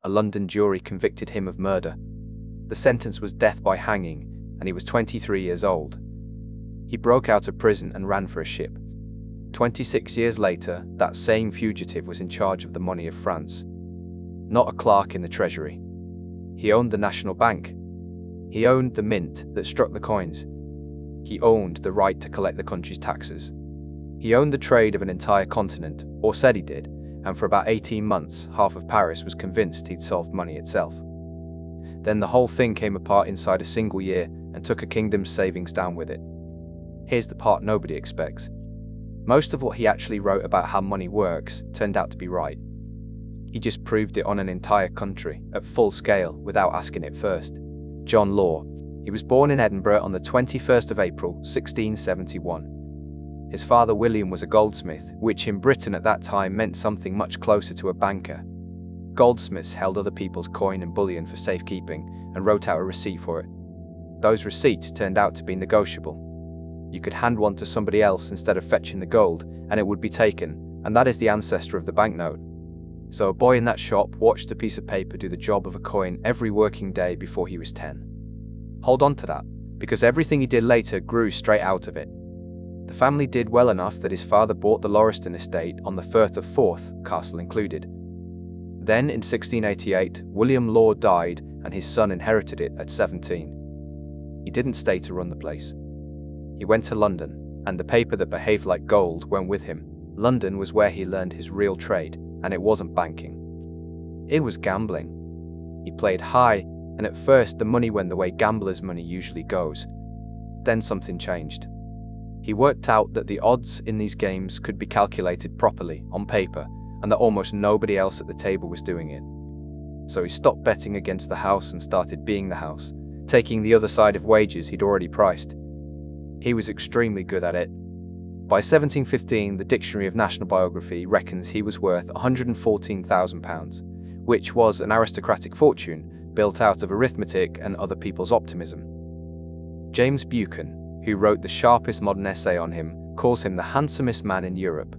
A London jury convicted him of murder. The sentence was death by hanging, and he was 23 years old. He broke out of prison and ran for a ship. 26 years later, that same fugitive was in charge of the money of France. Not a clerk in the treasury. He owned the National Bank. He owned the mint that struck the coins. He owned the right to collect the country's taxes. He owned the trade of an entire continent, or said he did, and for about 18 months, half of Paris was convinced he'd solved money itself. Then the whole thing came apart inside a single year and took a kingdom's savings down with it. Here's the part nobody expects. Most of what he actually wrote about how money works turned out to be right. He just proved it on an entire country, at full scale, without asking it first. John Law. He was born in Edinburgh on the 21st of April, 1671. His father William was a goldsmith, which in Britain at that time meant something much closer to a banker. Goldsmiths held other people's coin and bullion for safekeeping and wrote out a receipt for it. Those receipts turned out to be negotiable. You could hand one to somebody else instead of fetching the gold, and it would be taken, and that is the ancestor of the banknote. So a boy in that shop watched a piece of paper do the job of a coin every working day before he was 10. Hold on to that, because everything he did later grew straight out of it. The family did well enough that his father bought the Lauriston estate on the Firth of Forth, castle included. Then in 1688, William Law died and his son inherited it at 17. He didn't stay to run the place. He went to London, and the paper that behaved like gold went with him. London was where he learned his real trade, and it wasn't banking. It was gambling. He played high, and at first the money went the way gamblers' money usually goes. Then something changed. He worked out that the odds in these games could be calculated properly on paper, and that almost nobody else at the table was doing it. So he stopped betting against the house and started being the house, taking the other side of wages he'd already priced. He was extremely good at it. By 1715, the Dictionary of National Biography reckons he was worth £114,000, which was an aristocratic fortune built out of arithmetic and other people's optimism. James Buchan, who wrote the sharpest modern essay on him, calls him the handsomest man in Europe.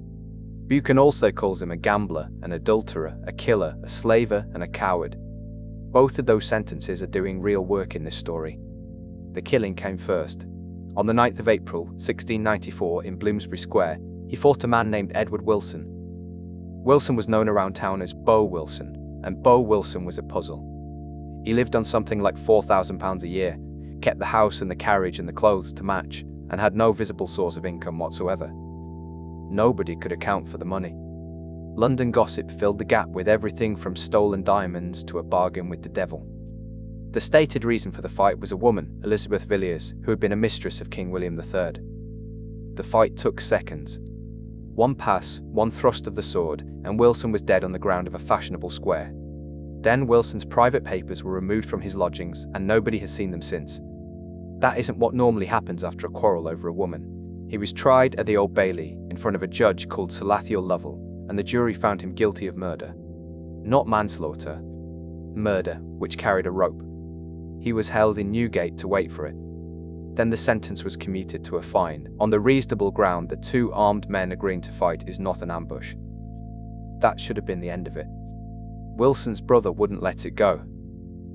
Buchan also calls him a gambler, an adulterer, a killer, a slaver, and a coward. Both of those sentences are doing real work in this story. The killing came first. On the 9th of April, 1694, in Bloomsbury Square, he fought a man named Edward Wilson. Wilson was known around town as Beau Wilson, and Beau Wilson was a puzzle. He lived on something like £4,000 a year, kept the house and the carriage and the clothes to match, and had no visible source of income whatsoever. Nobody could account for the money. London gossip filled the gap with everything from stolen diamonds to a bargain with the devil. The stated reason for the fight was a woman, Elizabeth Villiers, who had been a mistress of King William III. The fight took seconds. One pass, one thrust of the sword, and Wilson was dead on the ground of a fashionable square. Then Wilson's private papers were removed from his lodgings, and nobody has seen them since. That isn't what normally happens after a quarrel over a woman. He was tried at the Old Bailey in front of a judge called Sir Lathiel Lovell, and the jury found him guilty of murder. Not manslaughter. Murder, which carried a rope. He was held in Newgate to wait for it. Then the sentence was commuted to a fine, on the reasonable ground that two armed men agreeing to fight is not an ambush. That should have been the end of it. Wilson's brother wouldn't let it go.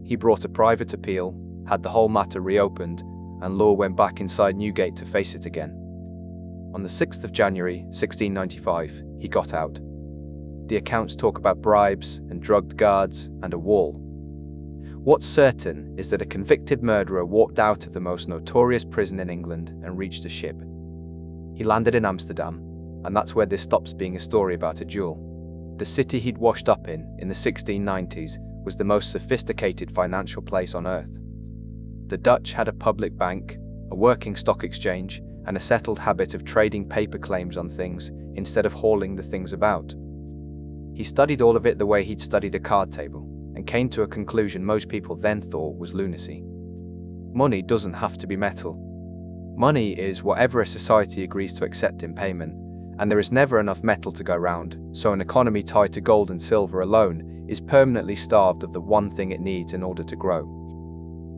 He brought a private appeal, had the whole matter reopened, and Law went back inside Newgate to face it again. On the 6th of January, 1695, he got out. The accounts talk about bribes and drugged guards and a wall. What's certain is that a convicted murderer walked out of the most notorious prison in England and reached a ship. He landed in Amsterdam, and that's where this stops being a story about a duel. The city he'd washed up in the 1690s, was the most sophisticated financial place on earth. The Dutch had a public bank, a working stock exchange, and a settled habit of trading paper claims on things instead of hauling the things about. He studied all of it the way he'd studied a card table, and came to a conclusion most people then thought was lunacy. Money doesn't have to be metal. Money is whatever a society agrees to accept in payment, and there is never enough metal to go round, so an economy tied to gold and silver alone is permanently starved of the one thing it needs in order to grow.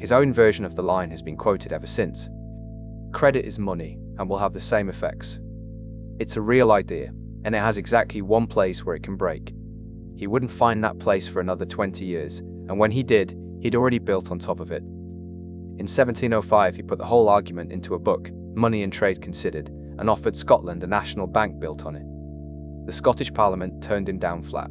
His own version of the line has been quoted ever since. Credit is money, and will have the same effects. It's a real idea, and it has exactly one place where it can break. He wouldn't find that place for another 20 years, and when he did, he'd already built on top of it. In 1705, he put the whole argument into a book, Money and Trade Considered, and offered Scotland a national bank built on it. The Scottish Parliament turned him down flat.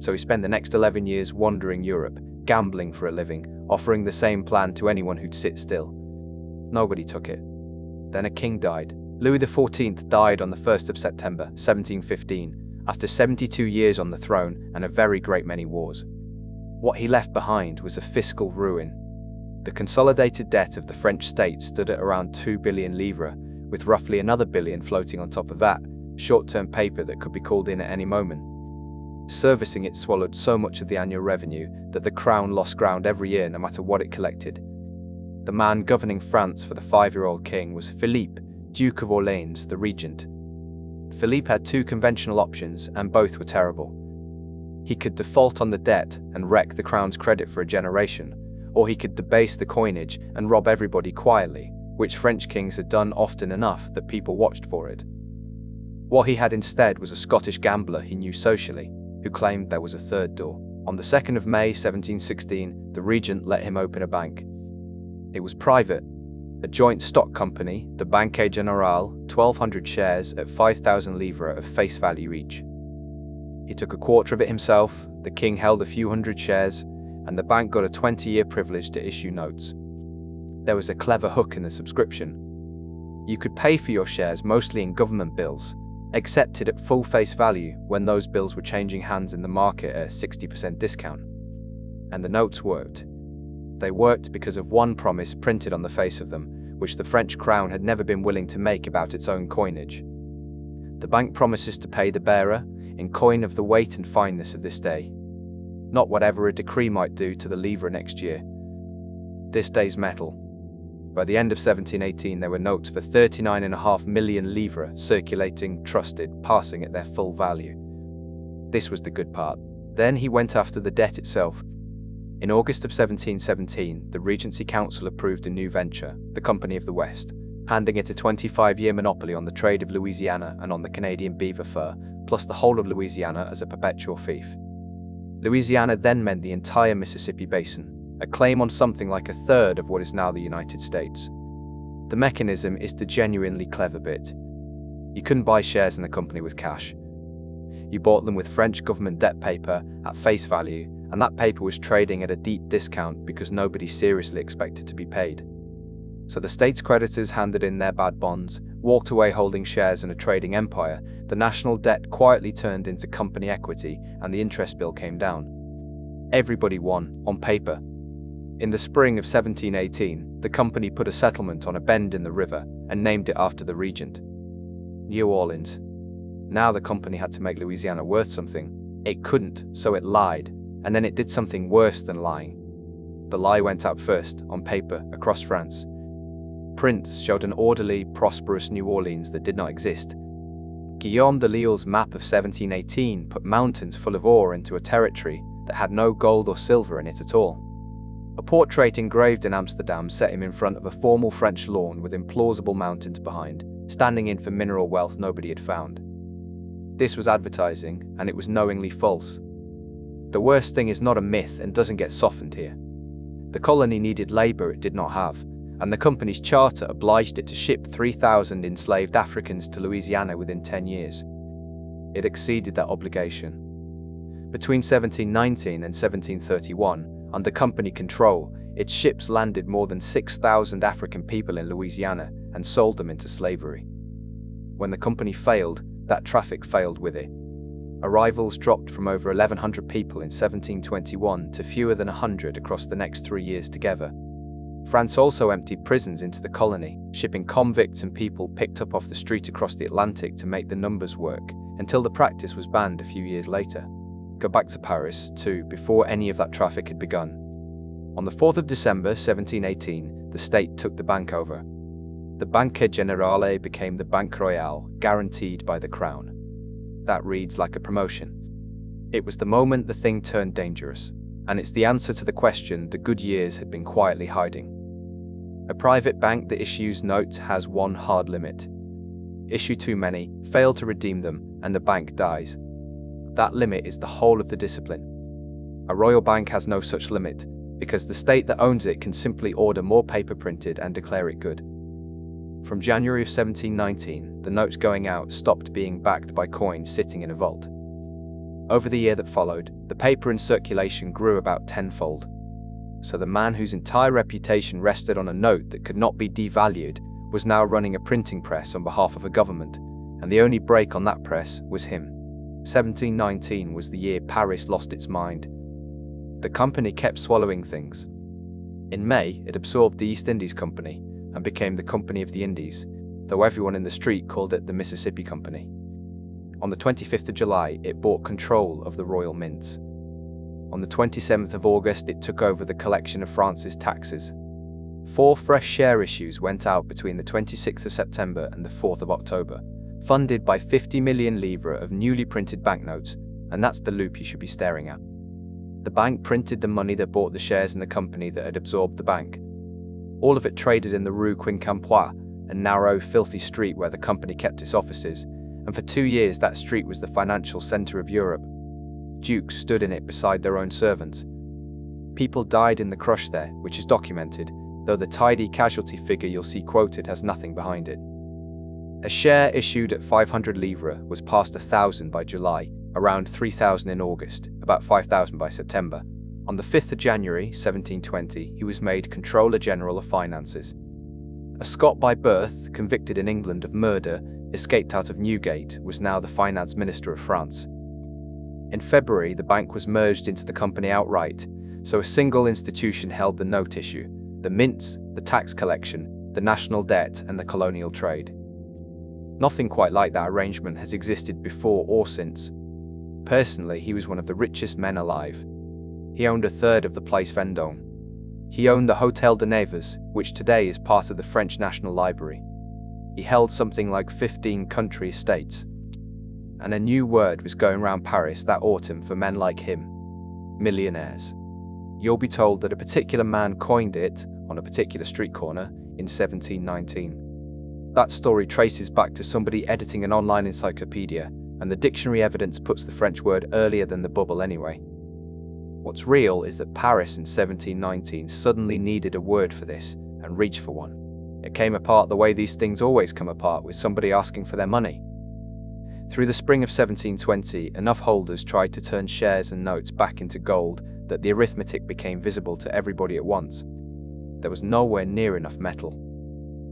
So he spent the next 11 years wandering Europe, gambling for a living, offering the same plan to anyone who'd sit still. Nobody took it. Then a king died. Louis XIV died on the 1st of September, 1715, after 72 years on the throne and a very great many wars. What he left behind was a fiscal ruin. The consolidated debt of the French state stood at around 2 billion livres, with roughly another billion floating on top of that, short-term paper that could be called in at any moment. Servicing it swallowed so much of the annual revenue that the crown lost ground every year no matter what it collected. The man governing France for the 5-year-old king was Philippe, Duke of Orleans, the regent. Philippe had two conventional options, and both were terrible. He could default on the debt and wreck the crown's credit for a generation, or he could debase the coinage and rob everybody quietly, which French kings had done often enough that people watched for it. What he had instead was a Scottish gambler he knew socially, who claimed there was a third door. On the 2nd of May 1716, the regent let him open a bank. It was private, a joint stock company, the Banque Generale, 1,200 shares at 5,000 livres of face value each. He took a quarter of it himself, the king held a few hundred shares, and the bank got a 20-year privilege to issue notes. There was a clever hook in the subscription. You could pay for your shares mostly in government bills, accepted at full face value when those bills were changing hands in the market at a 60% discount. And the notes worked. They worked because of one promise printed on the face of them, which the French crown had never been willing to make about its own coinage. The bank promises to pay the bearer in coin of the weight and fineness of this day, not whatever a decree might do to the livre next year. This day's metal. By the end of 1718, there were notes for 39.5 million livres circulating, trusted, passing at their full value. This was the good part. Then he went after the debt itself. In August of 1717, the Regency Council approved a new venture, the Company of the West, handing it a 25-year monopoly on the trade of Louisiana and on the Canadian beaver fur, plus the whole of Louisiana as a perpetual fief. Louisiana then meant the entire Mississippi Basin, a claim on something like a third of what is now the United States. The mechanism is the genuinely clever bit. You couldn't buy shares in the company with cash. You bought them with French government debt paper at face value, and that paper was trading at a deep discount because nobody seriously expected to be paid. So the state's creditors handed in their bad bonds, walked away holding shares in a trading empire, the national debt quietly turned into company equity, and the interest bill came down. Everybody won, on paper. In the spring of 1718, the company put a settlement on a bend in the river and named it after the regent. New Orleans. Now the company had to make Louisiana worth something. It couldn't, so it lied, and then it did something worse than lying. The lie went out first, on paper, across France. Prints showed an orderly, prosperous New Orleans that did not exist. Guillaume de Lisle's map of 1718 put mountains full of ore into a territory that had no gold or silver in it at all. A portrait engraved in Amsterdam set him in front of a formal French lawn with implausible mountains behind, standing in for mineral wealth nobody had found. This was advertising, and it was knowingly false. The worst thing is not a myth and doesn't get softened here. The colony needed labor it did not have, and the company's charter obliged it to ship 3,000 enslaved Africans to Louisiana within 10 years. It exceeded that obligation. Between 1719 and 1731, under company control, its ships landed more than 6,000 African people in Louisiana and sold them into slavery. When the company failed, that traffic failed with it. Arrivals dropped from over 1,100 people in 1721 to fewer than 100 across the next 3 years together. France also emptied prisons into the colony, shipping convicts and people picked up off the street across the Atlantic to make the numbers work, until the practice was banned a few years later. Go back to Paris, too, before any of that traffic had begun. On the 4th of December 1718, the state took the bank over. The Banque Generale became the Banque Royale, guaranteed by the crown. That reads like a promotion. It was the moment the thing turned dangerous, and it's the answer to the question the good years had been quietly hiding. A private bank that issues notes has one hard limit. Issue too many, fail to redeem them, and the bank dies. That limit is the whole of the discipline. A royal bank has no such limit, because the state that owns it can simply order more paper printed and declare it good. From January of 1719, the notes going out stopped being backed by coins sitting in a vault. Over the year that followed, the paper in circulation grew about tenfold. So the man whose entire reputation rested on a note that could not be devalued was now running a printing press on behalf of a government, and the only break on that press was him. 1719 was the year Paris lost its mind. The company kept swallowing things. In May, it absorbed the East Indies Company and became the Company of the Indies, though everyone in the street called it the Mississippi Company. On the 25th of July, it bought control of the royal mints. On the 27th of August, it took over the collection of France's taxes. 4 fresh share issues went out between the 26th of September and the 4th of October, funded by 50 million livres of newly printed banknotes, and that's the loop you should be staring at. The bank printed the money that bought the shares in the company that had absorbed the bank. All of it traded in the Rue Quincampoix, a narrow, filthy street where the company kept its offices, and for 2 years that street was the financial centre of Europe. Dukes stood in it beside their own servants. People died in the crush there, which is documented, though the tidy casualty figure you'll see quoted has nothing behind it. A share issued at 500 livres was past 1,000 by July, around 3,000 in August, about 5,000 by September. On the 5th of January, 1720, he was made Controller General of Finances. A Scot by birth, convicted in England of murder, escaped out of Newgate, was now the Finance Minister of France. In February, the bank was merged into the company outright, so a single institution held the note issue, the mints, the tax collection, the national debt, and the colonial trade. Nothing quite like that arrangement has existed before or since. Personally, he was one of the richest men alive. He owned a third of the Place Vendôme. He owned the Hôtel de Neves, which today is part of the French National Library. He held something like 15 country estates. And a new word was going round Paris that autumn for men like him: millionaires. You'll be told that a particular man coined it on a particular street corner in 1719. That story traces back to somebody editing an online encyclopedia, and the dictionary evidence puts the French word earlier than the bubble anyway. What's real is that Paris in 1719 suddenly needed a word for this and reached for one. It came apart the way these things always come apart, with somebody asking for their money. Through the spring of 1720, enough holders tried to turn shares and notes back into gold that the arithmetic became visible to everybody at once. There was nowhere near enough metal.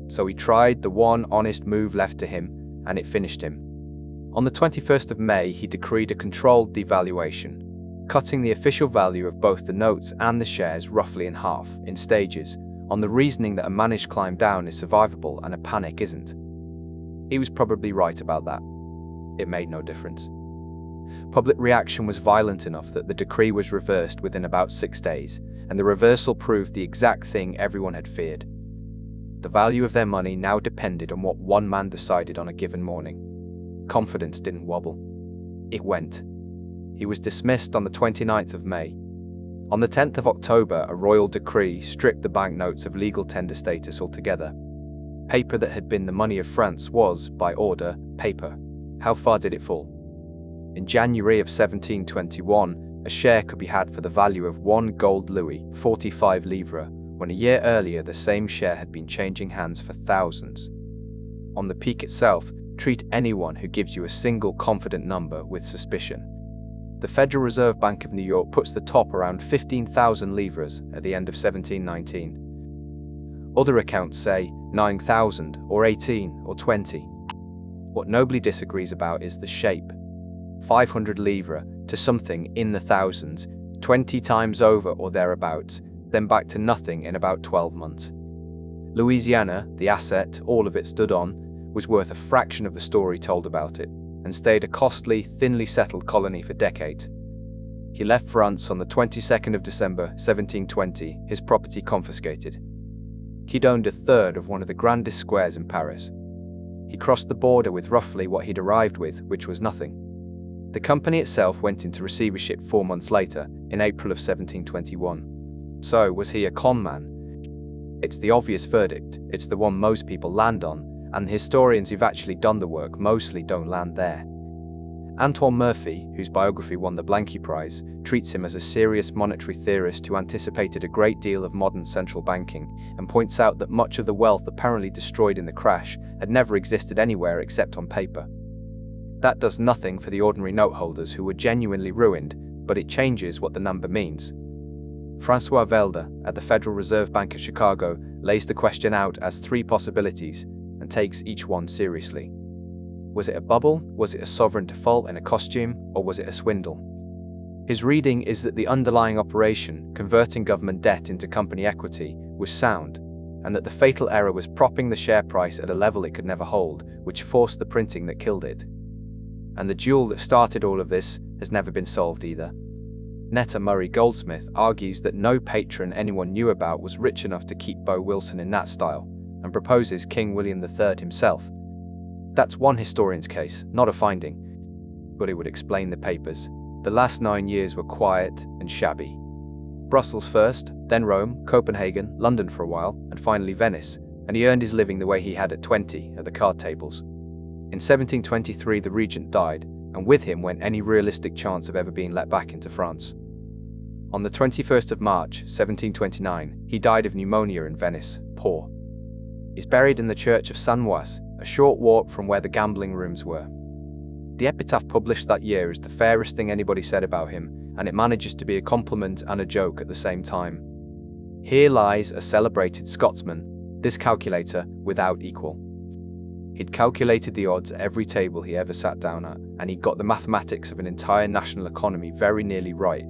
So he tried the one honest move left to him, and it finished him. On the 21st of May, he decreed a controlled devaluation, cutting the official value of both the notes and the shares roughly in half, in stages, on the reasoning that a managed climb down is survivable and a panic isn't. He was probably right about that. It made no difference. Public reaction was violent enough that the decree was reversed within about 6 days, and the reversal proved the exact thing everyone had feared. The value of their money now depended on what one man decided on a given morning. Confidence didn't wobble. It went. He was dismissed on the 29th of May. On the 10th of October, a royal decree stripped the banknotes of legal tender status altogether. Paper that had been the money of France was, by order, paper. How far did it fall? In January of 1721, a share could be had for the value of 1 gold louis, 45 livres, when a year earlier the same share had been changing hands for thousands. On the peak itself, treat anyone who gives you a single confident number with suspicion. The Federal Reserve Bank of New York puts the top around 15,000 livres at the end of 1719. Other accounts say 9,000 or 18 or 20. What nobody disagrees about is the shape. 500 livres to something in the thousands, 20 times over or thereabouts, then back to nothing in about 12 months. Louisiana, the asset all of it stood on, was worth a fraction of the story told about it, and stayed a costly, thinly settled colony for decades. He left France on the 22nd of December, 1720, his property confiscated. He'd owned a third of one of the grandest squares in Paris. He crossed the border with roughly what he'd arrived with, which was nothing. The company itself went into receivership 4 months later, in April of 1721. So, was he a con man? It's the obvious verdict, it's the one most people land on, and the historians who've actually done the work mostly don't land there. Antoine Murphy, whose biography won the Blanqui Prize, treats him as a serious monetary theorist who anticipated a great deal of modern central banking and points out that much of the wealth apparently destroyed in the crash had never existed anywhere except on paper. That does nothing for the ordinary note holders who were genuinely ruined, but it changes what the number means. Francois Velder, at the Federal Reserve Bank of Chicago, lays the question out as three possibilities and takes each one seriously. Was it a bubble, was it a sovereign default in a costume, or was it a swindle? His reading is that the underlying operation, converting government debt into company equity, was sound, and that the fatal error was propping the share price at a level it could never hold, which forced the printing that killed it. And the duel that started all of this has never been solved either. Netta Murray Goldsmith argues that no patron anyone knew about was rich enough to keep Beau Wilson in that style, and proposes King William III himself. That's one historian's case, not a finding, but it would explain the papers. The last 9 years were quiet and shabby. Brussels first, then Rome, Copenhagen, London for a while, and finally Venice, and he earned his living the way he had at 20, at the card tables. In 1723 the regent died, and with him went any realistic chance of ever being let back into France. On the 21st of March, 1729, he died of pneumonia in Venice, poor. He's buried in the church of Saint Moise, a short walk from where the gambling rooms were. The epitaph published that year is the fairest thing anybody said about him, and it manages to be a compliment and a joke at the same time. Here lies a celebrated Scotsman, this calculator without equal. He'd calculated the odds at every table he ever sat down at, and he got the mathematics of an entire national economy very nearly right.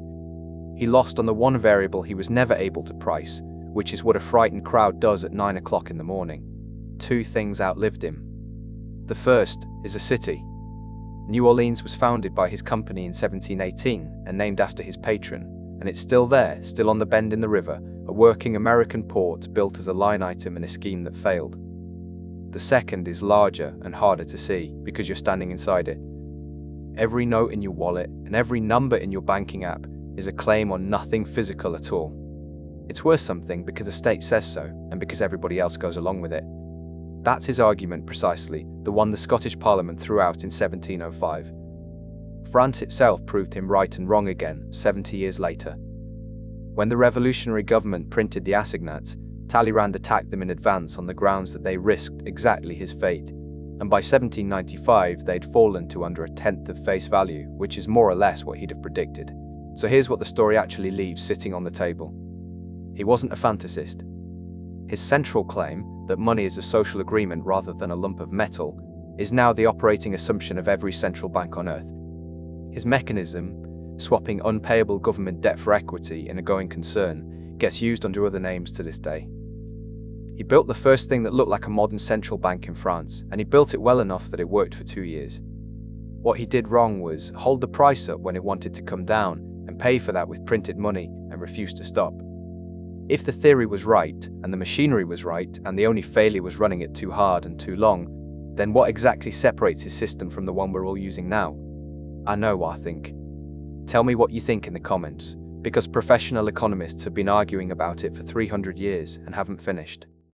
He lost on the one variable he was never able to price, which is what a frightened crowd does at 9 o'clock in the morning. Two things outlived him. The first is a city. New Orleans was founded by his company in 1718 and named after his patron, and it's still there, still on the bend in the river, a working American port built as a line item in a scheme that failed. The second is larger and harder to see because you're standing inside it. Every note in your wallet and every number in your banking app is a claim on nothing physical at all. It's worth something because the state says so and because everybody else goes along with it. That's his argument precisely, the one the Scottish Parliament threw out in 1705. France itself proved him right and wrong again 70 years later. When the revolutionary government printed the assignats, Talleyrand attacked them in advance on the grounds that they risked exactly his fate, and by 1795 they'd fallen to under a tenth of face value, which is more or less what he'd have predicted. So here's what the story actually leaves sitting on the table. He wasn't a fantasist. His central claim, that money is a social agreement rather than a lump of metal, is now the operating assumption of every central bank on earth. His mechanism, swapping unpayable government debt for equity in a going concern, gets used under other names to this day. He built the first thing that looked like a modern central bank in France, and he built it well enough that it worked for 2 years. What he did wrong was hold the price up when it wanted to come down, and pay for that with printed money, and refuse to stop. If the theory was right, and the machinery was right, and the only failure was running it too hard and too long, then what exactly separates his system from the one we're all using now? I know what I think. Tell me what you think in the comments, because professional economists have been arguing about it for 300 years and haven't finished.